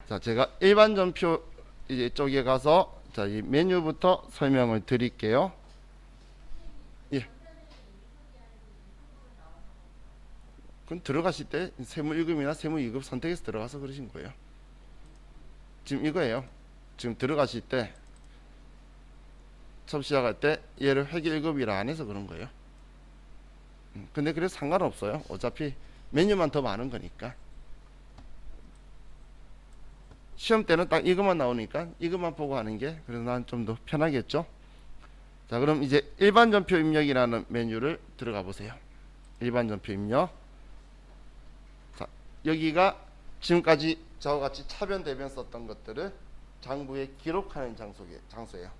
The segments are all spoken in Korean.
자, 제가 일반 전표 이제 쪽에 가서 자, 이 메뉴부터 설명을 드릴게요. 예. 그럼 들어가실 때 세무 1급이나 세무 2급 선택해서 들어가서 그러신 거예요. 지금 이거예요. 지금 들어가실 때 처음 시작할 때 얘를 회계 1급이라 안 해서 그런 거예요. 근데 그래서 상관없어요. 어차피 메뉴만 더 많은 거니까. 시험 때는 딱 이것만 나오니까 이것만 보고 하는 게 그래서 난 좀 더 편하겠죠. 자, 그럼 이제 일반 전표 입력이라는 메뉴를 들어가 보세요. 일반 전표 입력. 자, 여기가 지금까지 저와 같이 차변 대변 썼던 것들을 장부에 기록하는 장소예요.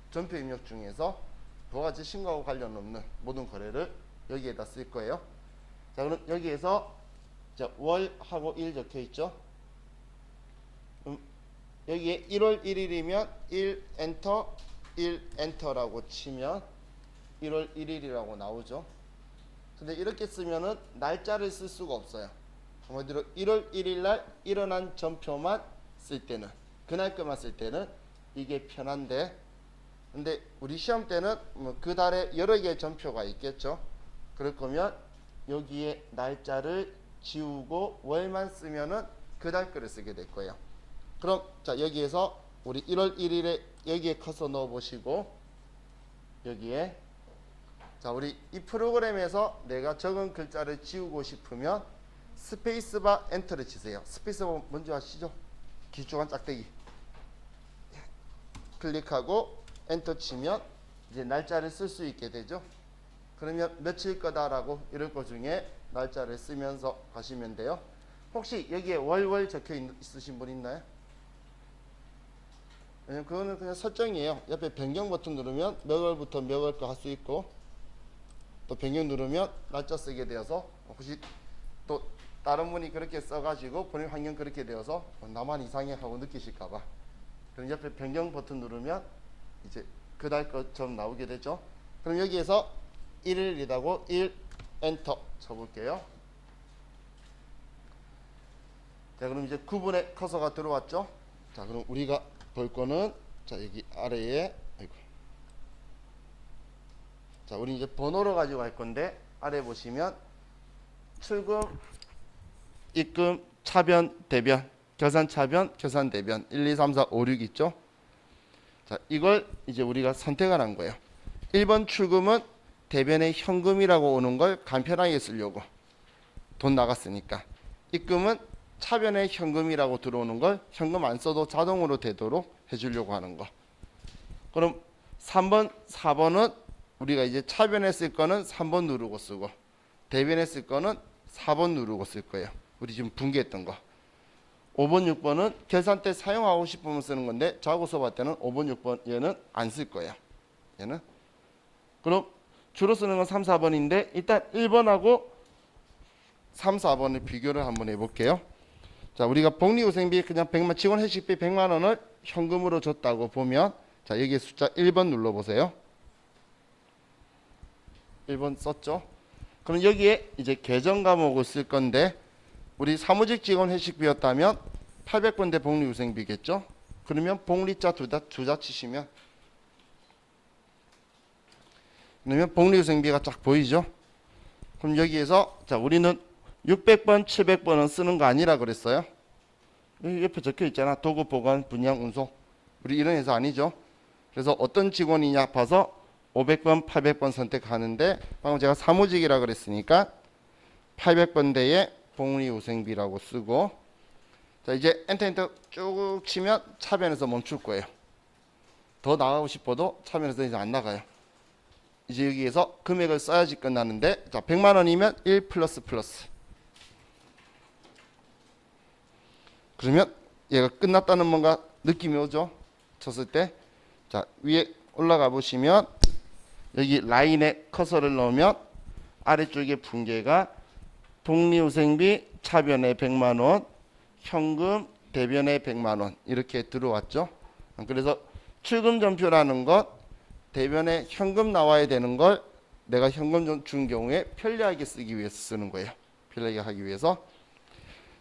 전표 입력 중에서 그와 같이 신고하고 관련 없는 모든 거래를 여기에다 쓸 거예요. 자, 그럼 여기에서 자, 월하고 일 적혀 있죠. 여기에 1월 1일이면 1 엔터 1 엔터라고 치면 1월 1일이라고 나오죠. 근데 이렇게 쓰면은 날짜를 쓸 수가 없어요. 한마디로 1월 1일 날 일어난 전표만 쓸 때는, 그날 것만 쓸 때는 이게 편한데, 근데 우리 시험 때는 뭐 그 달에 여러 개의 전표가 있겠죠. 그럴 거면 여기에 날짜를 지우고 월만 쓰면은 그 달 거를 쓰게 될 거예요. 그럼 자, 여기에서 우리 1월 1일에 여기에 커서 넣어 보시고, 여기에 자, 우리 이 프로그램에서 내가 적은 글자를 지우고 싶으면 스페이스바 엔터를 치세요. 스페이스바 뭔지 아시죠? 길쭉한 짝대기 클릭하고 엔터 치면 이제 날짜를 쓸 수 있게 되죠. 그러면 며칠 거다라고 이럴 거 중에 날짜를 쓰면서 가시면 돼요. 혹시 여기에 월월 적혀 있으신 분 있나요? 왜냐면 그거는 그냥 설정이에요. 옆에 변경 버튼 누르면 몇 월부터 몇 월 거 할 수 있고, 또 변경 누르면 날짜 쓰게 되어서 혹시 또 다른 분이 그렇게 써가지고 본인 환경 그렇게 되어서 나만 이상해 하고 느끼실까봐, 그럼 옆에 변경 버튼 누르면 이제 그달 것처럼 나오게 되죠. 그럼 여기에서 1일이라고 1 엔터 쳐볼게요. 자, 그럼 이제 9분의 커서가 들어왔죠. 자, 그럼 우리가 볼 거는 자, 여기 아래에 자, 우리 이제 번호로 가지고 갈 건데, 아래 보시면 출금, 입금, 차변, 대변, 결산 차변, 결산 대변 1, 2, 3, 4, 5, 6 있죠. 자, 이걸 이제 우리가 선택을 한 거예요. 1번 출금은 대변에 현금이라고 오는 걸 간편하게 쓰려고, 돈 나갔으니까. 입금은 차변에 현금이라고 들어오는 걸 현금 안 써도 자동으로 되도록 해주려고 하는 거. 그럼 3번, 4번은 우리가 이제 차변에 쓸 거는 3번 누르고 쓰고, 대변에 쓸 거는 4번 누르고 쓸 거예요. 우리 지금 분개했던 거. 5번, 6번은 결산 때 사용하고 싶으면 쓰는 건데, 자고 써봤 때는 5번, 6번 얘는 안 쓸 거예요. 얘는. 그럼 주로 쓰는 건 3, 4번인데 일단 1번하고 3, 4번을 비교를 한번 해볼게요. 자, 우리가 복리후생비 그냥 100만, 직원 회식비 100만 원을 현금으로 줬다고 보면, 자, 여기 숫자 1번 눌러보세요. 1번 썼죠. 그럼 여기에 이제 계정 과목을 쓸 건데, 우리 사무직 직원 회식비였다면 800번대 복리후생비겠죠. 그러면 복리자 두자 치시면, 그러면 복리후생비가 쫙 보이죠. 그럼 여기에서 자, 우리는 600번, 700번은 쓰는 거 아니라 그랬어요. 여기 옆에 적혀 있잖아. 도구, 보관, 분양, 운송. 우리 이런 회사 아니죠. 그래서 어떤 직원이냐 봐서 500번, 800번 선택하는데, 방금 제가 사무직이라 그랬으니까 800번대에 복리후생비라고 쓰고, 자, 이제 엔터 쭉 치면 차변에서 멈출 거예요. 더 나가고 싶어도 차변에서 이제 안 나가요. 이제 여기에서 금액을 써야지 끝나는데, 자, 100만 원이면 1 플러스 플러스. 그러면 얘가 끝났다는 뭔가 느낌이 오죠. 쳤을 때. 자, 위에 올라가 보시면 여기 라인에 커서를 넣으면 아래쪽에 분계가 복리후생비 차변에 100만 원, 현금 대변에 100만 원 이렇게 들어왔죠. 그래서 출금 전표라는 것, 대변에 현금 나와야 되는 걸 내가 현금 준 경우에 편리하게 쓰기 위해서 쓰는 거예요. 편리하게 하기 위해서.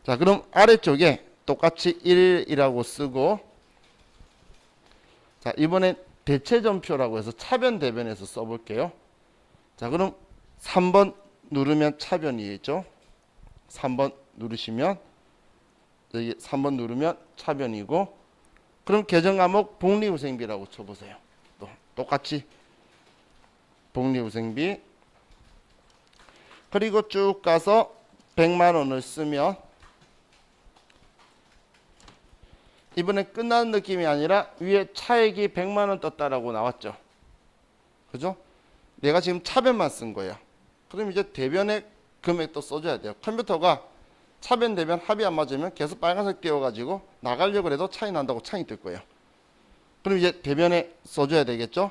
자, 그럼 아래쪽에 똑같이 1이라고 쓰고, 자 이번엔 대체전표라고 해서 차변 대변에서 써볼게요. 자 그럼 3번 누르면 차변이겠죠. 3번 누르시면 여기 3번 누르면 차변이고, 그럼 계정과목 복리후생비라고 쳐보세요. 또 똑같이 복리후생비, 그리고 쭉 가서 100만 원을 쓰면 이번에 끝나는 느낌이 아니라 위에 차액이 100만 원 떴다라고 나왔죠. 그죠? 내가 지금 차변만 쓴 거예요. 그럼 이제 대변의 금액도 써줘야 돼요. 컴퓨터가 차변 대변 합이 안 맞으면 계속 빨간색 띄워가지고 나가려고 해도 차이 난다고 창이 뜰 거예요. 그럼 이제 대변에 써줘야 되겠죠.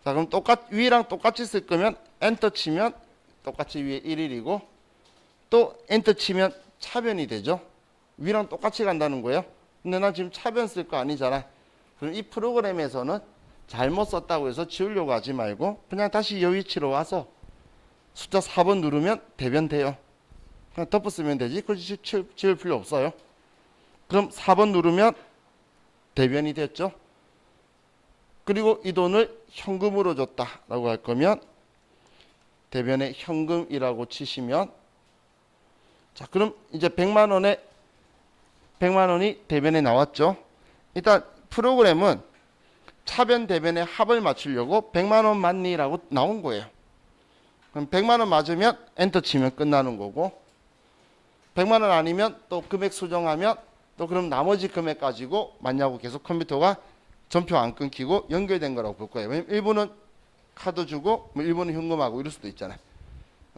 자 그럼 위랑 똑같이 쓸 거면 엔터 치면 똑같이 위에 1일이고, 또 엔터 치면 차변이 되죠. 위랑 똑같이 간다는 거예요. 근데 나 지금 차변 쓸 거 아니잖아. 그럼 이 프로그램에서는 잘못 썼다고 해서 지우려고 하지 말고 그냥 다시 이 위치로 와서 숫자 4번 누르면 대변 돼요. 그냥 덮어 쓰면 되지. 굳이 지울 필요 없어요. 그럼 4번 누르면 대변이 됐죠. 그리고 이 돈을 현금으로 줬다라고 할 거면 대변에 현금이라고 치시면, 자 그럼 이제 100만 원이 대변에 나왔죠. 일단 프로그램은 차변 대변의 합을 맞추려고 100만 원 맞니라고 나온 거예요. 그럼 100만 원 맞으면 엔터 치면 끝나는 거고, 100만 원 아니면 또 금액 수정하면 또 그럼 나머지 금액 가지고 맞냐고 계속 컴퓨터가 전표 안 끊기고 연결된 거라고 볼 거예요. 왜냐면 일부는 카드 주고 뭐 일부는 현금하고 이럴 수도 있잖아요.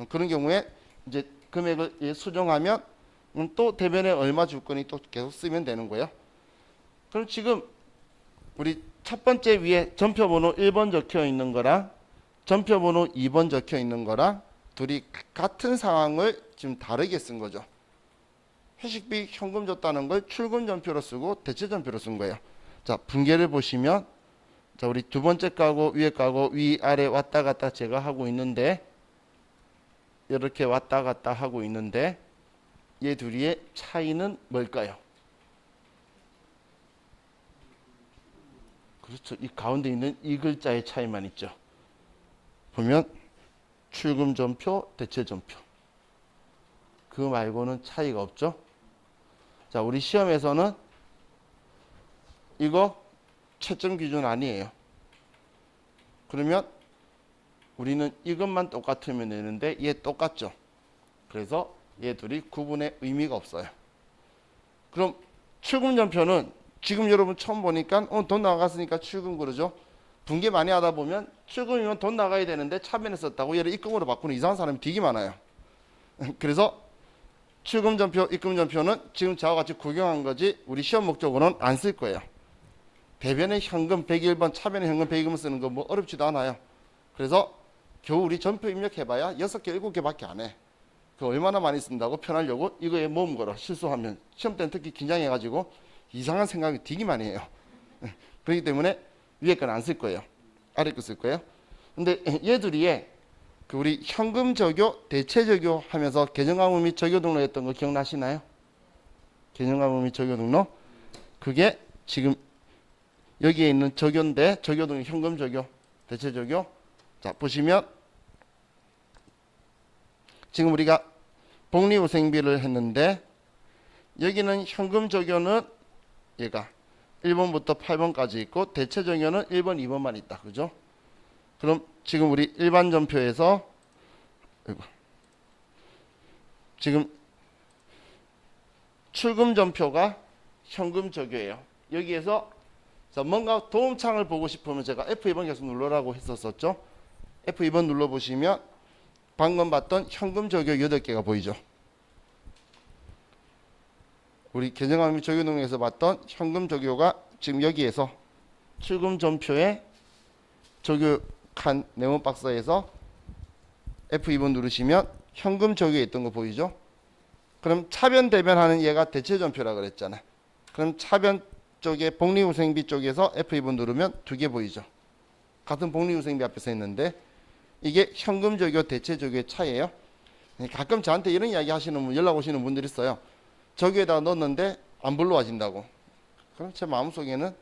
그런 경우에 이제 금액을 수정하면 또 대변에 얼마 줄 거니 또 계속 쓰면 되는 거예요. 그럼 지금 우리 첫 번째 위에 전표번호 1번 적혀 있는 거랑 전표번호 2번 적혀 있는 거랑 둘이 같은 상황을 지금 다르게 쓴 거죠. 회식비 현금 줬다는 걸 출금 전표로 쓰고 대체 전표로 쓴 거예요. 자 분계를 보시면, 자 우리 두 번째 가고 위에 가고 위아래 왔다 갔다 제가 하고 있는데, 이렇게 왔다 갔다 하고 있는데 얘 둘이의 차이는 뭘까요? 그렇죠. 이 가운데 있는 이 글자의 차이만 있죠. 보면 출금 전표, 대체 전표. 그 말고는 차이가 없죠. 자, 우리 시험에서는 이거 채점 기준 아니에요. 그러면 우리는 이것만 똑같으면 되는데 얘 똑같죠. 그래서 얘 둘이 구분의 의미가 없어요. 그럼 출금 전표는 지금 여러분 처음 보니까 돈 나갔으니까 출금 그러죠. 분계 많이 하다 보면 출금이면 돈 나가야 되는데 차변에 썼다고 얘를 입금으로 바꾸는 이상한 사람이 되게 많아요. 그래서 출금 전표, 입금 전표는 지금 저와 같이 구경한 거지 우리 시험 목적으로는 안 쓸 거예요. 대변에 현금 101번, 차변에 현금 102번 쓰는 거 뭐 어렵지도 않아요. 그래서 겨우 우리 전표 입력해봐야 6개, 7개밖에 안 해. 그 얼마나 많이 쓴다고 편하려고 이거에 몸 걸어 실수하면 시험 때는 특히 긴장해가지고 이상한 생각이 되게 많이 해요. 그렇기 때문에 위에 건 안 쓸 거예요. 아래 거 쓸 거예요. 근데 얘들이 그 우리 현금 적요, 대체 적요 하면서 계정과목 및 적요 등록했던 거 기억나시나요? 계정과목 및 적요 등록. 그게 지금 여기에 있는 적요인데 적요 등록 현금 적요, 대체 적요. 자 보시면 지금 우리가 복리후생비를 했는데 여기는 현금 적요는 얘가 1번부터 8번까지 있고 대체 적요는 1번, 2번만 있다. 그죠? 그럼 지금 우리 일반 전표에서 지금 출금 전표가 현금 적요예요. 여기에서 뭔가 도움창을 보고 싶으면 제가 F2번 계속 눌러라고 했었죠. F2번 눌러보시면 방금 봤던 현금 적요 8개가 보이죠. 우리 계정과목 및 적요 등록에서 봤던 현금 적요가 지금 여기에서 출금 전표에 적요한 네모 박스에서 F2번 누르시면 현금 적요에 있던 거 보이죠? 그럼 차변 대변하는 얘가 대체 전표라 그랬잖아. 그럼 차변 쪽에 복리후생비 쪽에서 F2번 누르면 2개 보이죠? 같은 복리후생비 앞에서 했는데 이게 현금 적요, 대체 적요의 차이예요. 가끔 저한테 이런 이야기 하시는 분, 연락 오시는 분들이 있어요. 적요에다가 넣었는데 안 불러와진다고. 그럼 제 마음속에는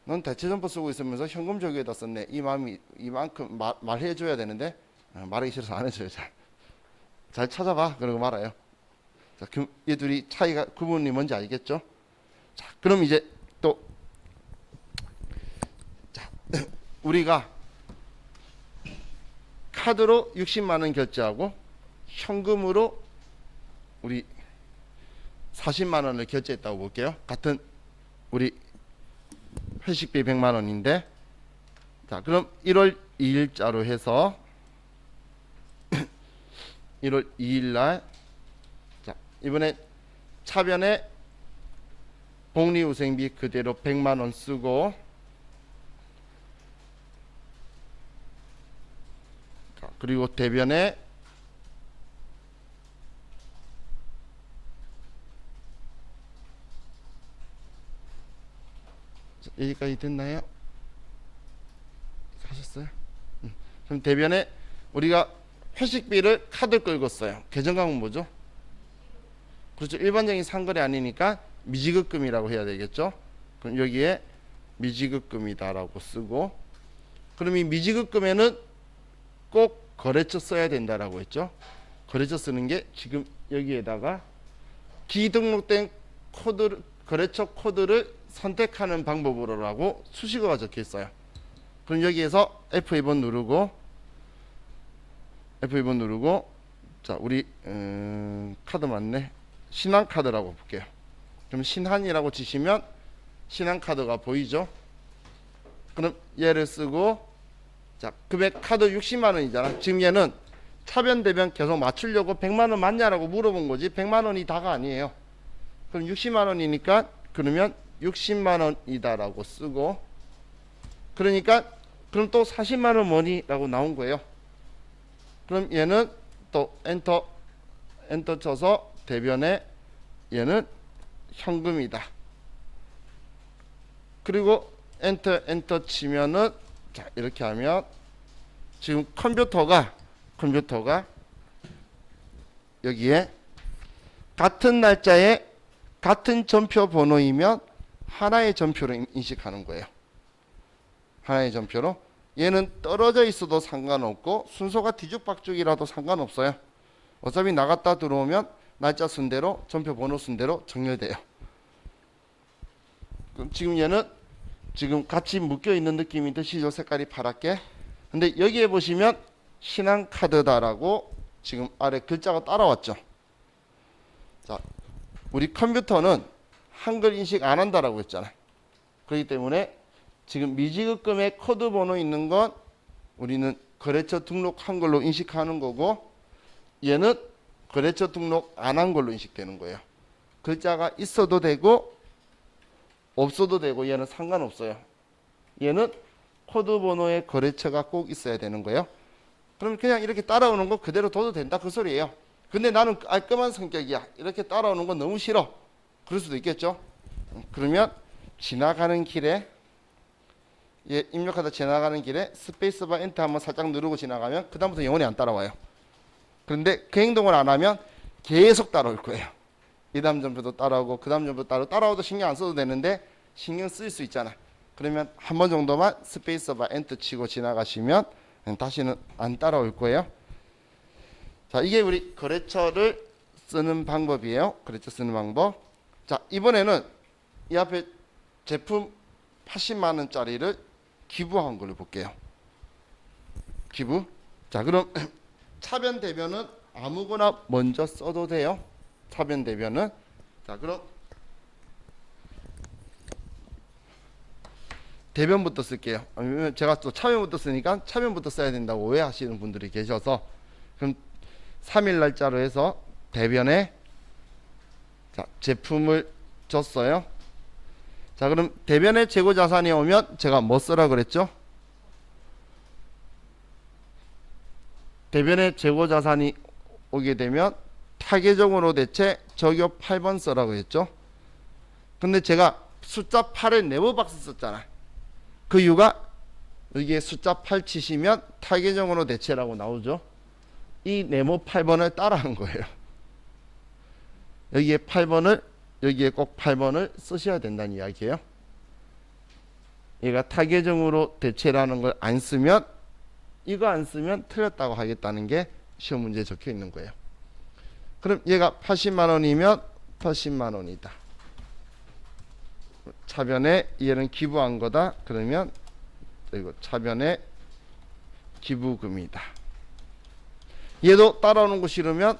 넌 대체점포 쓰고 있으면서 현금 조기에다 썼네. 이 마음이 이만큼 말해줘야 되는데 말하기 싫어서 안 해줘요. 잘 찾아봐. 그러고 말아요. 자, 이 둘이 차이가 구분이 뭔지 알겠죠? 자, 그럼 이제 또 자, 우리가 카드로 60만 원 결제하고 현금으로 우리 40만 원을 결제했다고 볼게요. 같은 우리 회식비 100만 원인데, 자, 그럼 1월 2일자로 해서 1월 2일 날, 자, 이번에 차변에 복리후생비 그대로 100만 원 쓰고, 자, 그리고 대변에 여기까지 됐나요? 하셨어요? 그럼 대변에 우리가 회식비를 카드 끌고 써요. 계정강은 뭐죠? 그렇죠. 일반적인 상거래 아니니까 미지급금이라고 해야 되겠죠. 그럼 여기에 미지급금이다라고 쓰고, 그럼 이 미지급금에는 꼭 거래처 써야 된다라고 했죠. 거래처 쓰는 게 지금 여기에다가 기등록된 코드, 거래처 코드를 선택하는 방법으로라고 수식어가 적혀 있어요. 그럼 여기에서 F2번 누르고 자, 우리 카드 맞네. 신한카드라고 볼게요. 그럼 신한이라고 치시면 신한카드가 보이죠. 그럼 얘를 쓰고, 자, 금액 카드 60만 원이잖아. 지금 얘는 차변 대변 계속 맞추려고 100만 원 맞냐라고 물어본 거지 100만 원이 다가 아니에요. 그럼 60만 원이니까 그러면 60만 원이다라고 쓰고, 그러니까 그럼 또 40만 원 뭐니라고 나온 거예요. 그럼 얘는 또 엔터 쳐서 대변에 얘는 현금이다. 그리고 엔터 치면은, 자, 이렇게 하면 지금 컴퓨터가 여기에 같은 날짜에 같은 전표 번호이면 하나의 전표로 인식하는 거예요. 하나의 전표로. 얘는 떨어져 있어도 상관없고 순서가 뒤죽박죽이라도 상관없어요. 어차피 나갔다 들어오면 날짜 순대로 전표 번호 순대로 정렬돼요. 그럼 지금 얘는 지금 같이 묶여 있는 느낌이 드시죠? 색깔이 파랗게. 근데 여기에 보시면 신한카드다라고 지금 아래 글자가 따라왔죠. 자, 우리 컴퓨터는 한글 인식 안 한다라고 했잖아요. 그렇기 때문에 지금 미지급금의 코드 번호 있는 건 우리는 거래처 등록한 걸로 인식하는 거고, 얘는 거래처 등록 안 한 걸로 인식되는 거예요. 글자가 있어도 되고 없어도 되고 얘는 상관없어요. 얘는 코드 번호의 거래처가 꼭 있어야 되는 거예요. 그럼 그냥 이렇게 따라오는 거 그대로 둬도 된다 그 소리예요. 근데 나는 깔끔한 성격이야. 이렇게 따라오는 건 너무 싫어. 그럴 수도 있겠죠. 그러면 지나가는 길에, 예, 입력하다 지나가는 길에 스페이스바 엔터 한번 살짝 누르고 지나가면 그 다음부터 영원히 안 따라와요. 그런데 그 행동을 안 하면 계속 따라올 거예요. 이 다음 점표도 따라오고 그 다음 점표도 따라오도 신경 안 써도 되는데 신경 쓸 수 있잖아. 그러면 한 번 정도만 스페이스바 엔터 치고 지나가시면 다시는 안 따라올 거예요. 자, 이게 우리 거래처를 쓰는 방법이에요. 거래처 쓰는 방법. 자, 이번에는 이 앞에 제품 80만 원짜리를 기부한 걸로 볼게요. 기부. 자, 그럼 차변 대변은 아무거나 먼저 써도 돼요. 차변 대변은. 자, 그럼 대변부터 쓸게요. 제가 또 차변부터 쓰니까 차변부터 써야 된다고 오해하시는 분들이 계셔서, 그럼 3일 날짜로 해서 대변에, 자, 제품을 줬어요. 자, 그럼 대변에 재고 자산이 오면 제가 뭐 쓰라 그랬죠? 대변에 재고 자산이 오게 되면 타계정으로 대체 적요 8번 써라고 했죠. 근데 제가 숫자 8에 네모박스 썼잖아. 그 이유가 여기에 숫자 8 치시면 타계정으로 대체라고 나오죠. 이 네모 8번을 따라한 거예요. 여기에 8번을 여기에 꼭 8번을 쓰셔야 된다는 이야기예요. 얘가 타계정으로 대체라는 걸 안 쓰면, 이거 안 쓰면 틀렸다고 하겠다는 게 시험 문제에 적혀 있는 거예요. 그럼 얘가 80만 원이면 80만 원이다. 차변에 얘는 기부한 거다. 그러면 이거 차변에 기부금이다. 얘도 따라오는 거 싫으면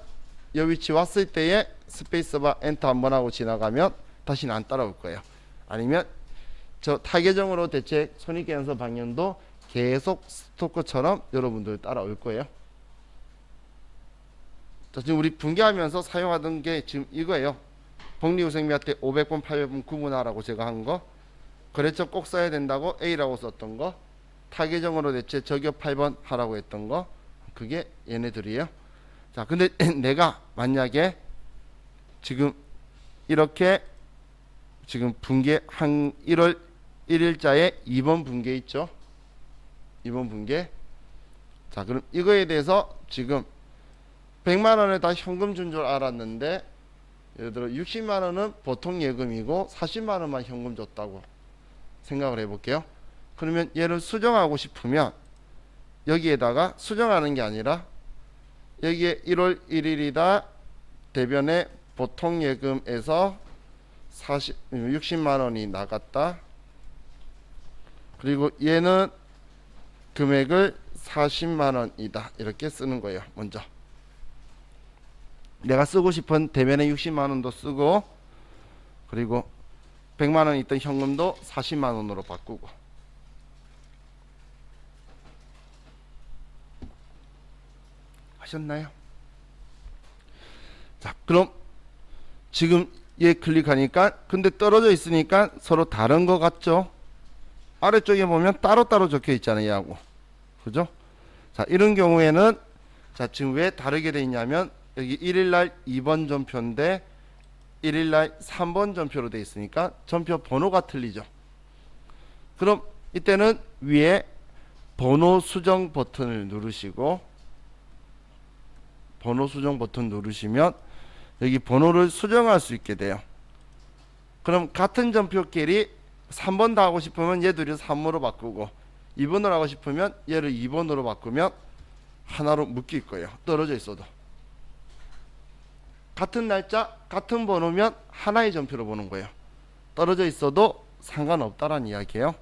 이 위치 왔을 때에 스페이스바 엔터 한번 하고 지나가면 다시는 안 따라올 거예요. 아니면 저 타계정으로 대체 손익계산서 방향도 계속 스토커처럼 여러분들 따라올 거예요. 자, 지금 우리 분개하면서 사용하던 게 지금 이거예요. 복리후생비한테 500번 800번 구분하라고 제가 한 거, 거래처 꼭 써야 된다고 A라고 썼던 거, 타계정으로 대체 적용 8번 하라고 했던 거, 그게 얘네들이에요. 자, 근데 내가 만약에 지금 이렇게 지금 분계 한 1월 1일자에 2번 분계 있죠. 2번 분계. 자, 그럼 이거에 대해서 지금 100만 원에 다 현금 준 줄 알았는데, 예를 들어 60만 원은 보통 예금이고 40만 원만 현금 줬다고 생각을 해볼게요. 그러면 얘를 수정하고 싶으면 여기에다가 수정하는 게 아니라 여기에 1월 1일이다 대변에 보통 예금에서 60만 원이 나갔다. 그리고 얘는 금액을 40만 원이다. 이렇게 쓰는 거예요. 먼저 내가 쓰고 싶은 대변에 60만 원도 쓰고, 그리고 100만 원 있던 현금도 40만 원으로 바꾸고. 하셨나요? 자, 그럼 지금 얘 클릭하니까 근데 떨어져 있으니까 서로 다른 거 같죠? 아래쪽에 보면 따로따로 적혀 있잖아요. 얘하고. 그죠? 자, 이런 경우에는 자, 지금 왜 다르게 돼 있냐면 여기 1일날 2번 전표인데 1일날 3번 전표로 돼 있으니까 전표 번호가 틀리죠. 그럼 이때는 위에 번호 수정 버튼을 누르시고, 번호 수정 버튼 누르시면 여기 번호를 수정할 수 있게 돼요. 그럼 같은 전표끼리 3번 다 하고 싶으면 얘들이 3으로 바꾸고, 2번으로 하고 싶으면 얘를 2번으로 바꾸면 하나로 묶일 거예요. 떨어져 있어도. 같은 날짜 같은 번호면 하나의 전표로 보는 거예요. 떨어져 있어도 상관없다라는 이야기예요.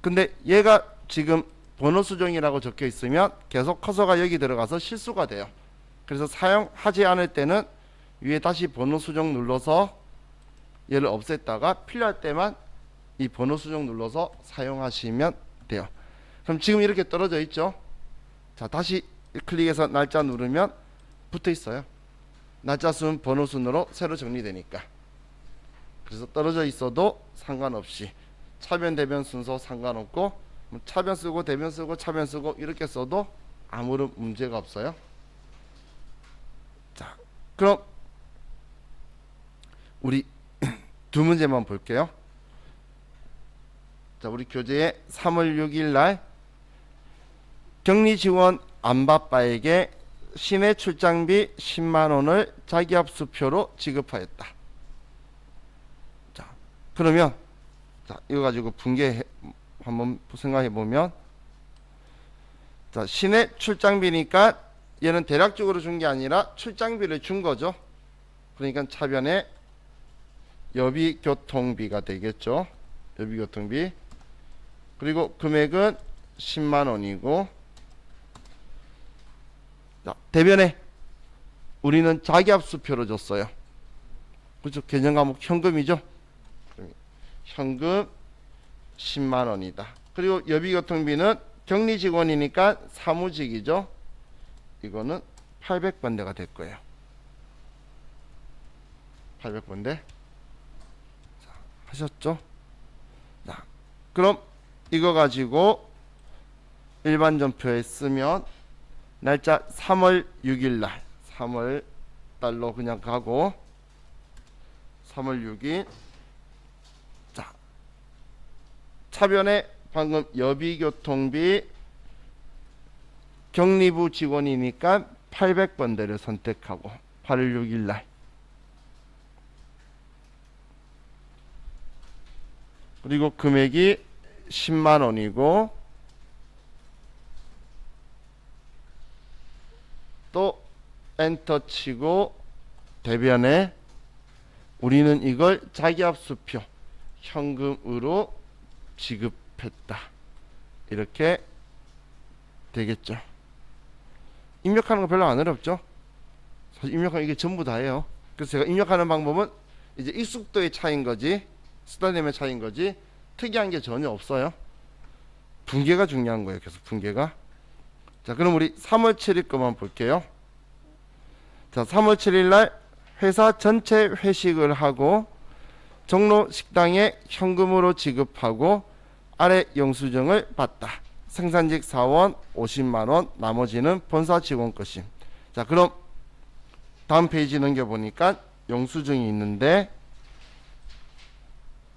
근데 얘가 지금 번호 수정이라고 적혀 있으면 계속 커서가 여기 들어가서 실수가 돼요. 그래서 사용하지 않을 때는 위에 다시 번호 수정 눌러서 얘를 없앴다가 필요할 때만 이 번호 수정 눌러서 사용하시면 돼요. 그럼 지금 이렇게 떨어져 있죠. 자, 다시 클릭해서 날짜 누르면 붙어 있어요. 날짜 순 번호 순으로 새로 정리되니까. 그래서 떨어져 있어도 상관없이 차변 대변 순서 상관없고, 차변 쓰고 대변 쓰고 차변 쓰고 이렇게 써도 아무런 문제가 없어요. 자, 그럼 우리 두 문제만 볼게요. 자, 우리 교재에 3월 6일 날 격리 지원 안바빠에게 시내 출장비 10만 원을 자기압수표로 지급하였다. 자, 그러면 자, 이거 가지고 분개 한번 생각해 보면, 자, 시내 출장비니까 얘는 대략적으로 준 게 아니라 출장비를 준 거죠. 그러니까 차변에 여비교통비가 되겠죠. 여비교통비. 그리고 금액은 10만 원이고, 자, 대변에 우리는 자기압수표로 줬어요. 그렇죠? 개정 과목 현금이죠. 현금 10만 원이다. 그리고 여비교통비는 격리 직원이니까 사무직이죠. 이거는 800번대가 될 거예요. 800번대. 자, 하셨죠? 자, 그럼 이거 가지고 일반 전표에 쓰면 날짜 3월 6일 날, 3월 달로 그냥 가고, 3월 6일. 자, 차변에 방금 여비교통비 격리부 직원이니까 800번대를 선택하고 8월 6일 날. 그리고 금액이 10만 원이고 또 엔터 치고 대변에 우리는 이걸 자기압수표 현금으로 지급했다. 이렇게 되겠죠. 입력하는 거 별로 안 어렵죠. 사실 입력하는 이게 전부 다예요. 그래서 제가 입력하는 방법은 이제 익숙도의 차이인 거지 쓰다듬의 차이인 거지 특이한 게 전혀 없어요. 분계가 중요한 거예요. 계속 분계가. 자, 그럼 우리 3월 7일 것만 볼게요. 자, 3월 7일 날 회사 전체 회식을 하고 종로 식당에 현금으로 지급하고 아래 영수증을 받다. 생산직 사원 50만 원, 나머지는 본사 직원 것임. 자, 그럼 다음 페이지 넘겨 보니까 영수증이 있는데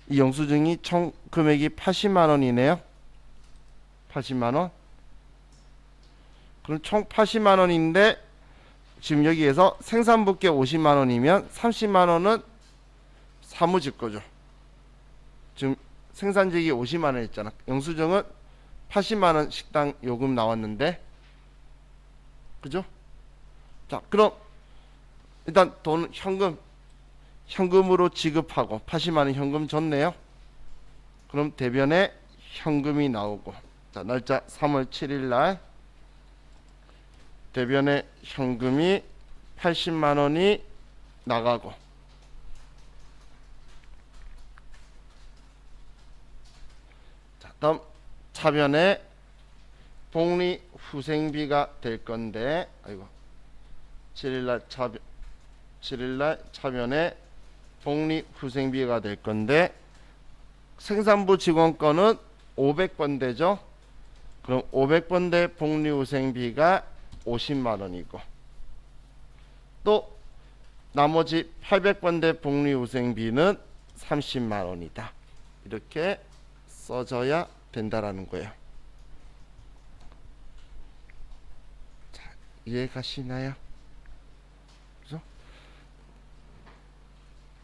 이 영수증이 총 금액이 80만 원이네요. 80만 원. 그럼 총 80만 원인데 지금 여기에서 생산부께 50만 원이면 30만 원은 사무직 거죠. 지금 생산직이 50만 원 있잖아. 영수증은 80만 원 식당 요금 나왔는데, 그죠? 자, 그럼 일단 돈 현금으로 지급하고 80만 원 현금 줬네요. 그럼 대변에 현금이 나오고, 자, 날짜 3월 7일 날 대변에 현금이 80만 원이 나가고, 자, 다음 차변에 복리 후생비가 될 건데, 아이고, 7일날 차변에 복리 후생비가 될 건데, 생산부 직원 건은 500번대죠. 그럼 500번대 복리 후생비가 50만 원이고, 또 나머지 800번대 복리 후생비는 30만 원이다. 이렇게 써줘야 된다라는 거예요. 자, 이해 가시나요?